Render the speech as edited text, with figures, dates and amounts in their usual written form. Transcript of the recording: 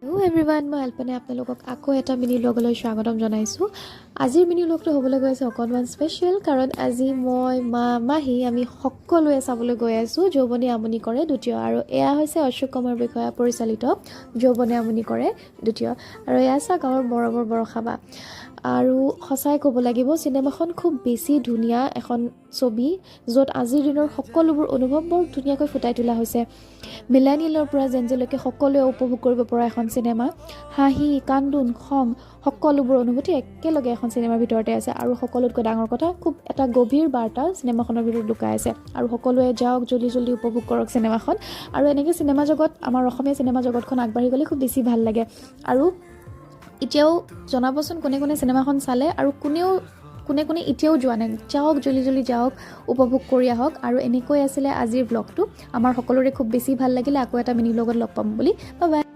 Hello' everyone, মই আলপনে আপোনালোকক আকৌ এটা মিনি ব্লগলৈ স্বাগতম জনাইছোঁ। আজিৰ মিনি ব্লগটো হ'বলৈ গৈ আছে অকণমান স্পেচিয়েল, কাৰণ আজি মই মাহী আমি সকলোৱে চাবলৈ গৈ আছোঁ যৌৱনে আমনি কৰে দ্বিতীয়। আৰু এয়া হৈছে অশোক কুমাৰ বিষয়া পৰিচালিত যৌৱনে আমনি কৰে দ্বিতীয়। আৰু এয়া চাওক আমাৰ মৰমৰ বৰষা বা। আৰু সঁচাই ক'ব লাগিব, চিনেমাখন খুব বেছি ধুনীয়া এখন ছবি, য'ত আজিৰ দিনৰ সকলোবোৰ অনুভৱ বৰ ধুনীয়াকৈ ফুটাই তোলা হৈছে। মিলেনিয়েলৰ পৰা জেনজিলৈকে সকলোৱে উপভোগ কৰিব পৰা এখন চিনেমা। হাঁহি, কান্দোন, খং সকলোবোৰ অনুভূতি একেলগে এখন চিনেমাৰ ভিতৰতে আছে। আৰু সকলোতকৈ ডাঙৰ কথা, খুব এটা গভীৰ বাৰ্তা চিনেমাখনৰ ভিতৰত লুকাই আছে। আৰু সকলোৱে যাওক, জল্দি উপভোগ কৰক চিনেমাখন। আৰু এনেকৈ চিনেমা জগত, আমাৰ অসমীয়া চিনেমা জগতখন আগবাঢ়ি গ'লে খুব বেছি ভাল লাগে। আৰু এতিয়াও জনাবচোন কোনে কোনে চিনেমাখন চালে, আৰু কোনে এতিয়াও যোৱা নাই। যাওক, জল্দি যাওক, উপভোগ কৰি আহক। আৰু এনেকৈ আছিলে আজিৰ ব্লগটো। আমাৰ সকলোৰে খুব বেছি ভাল লাগিলে। আকৌ এটা মিনি ব্লগত লগ পাম বুলি। Bye bye.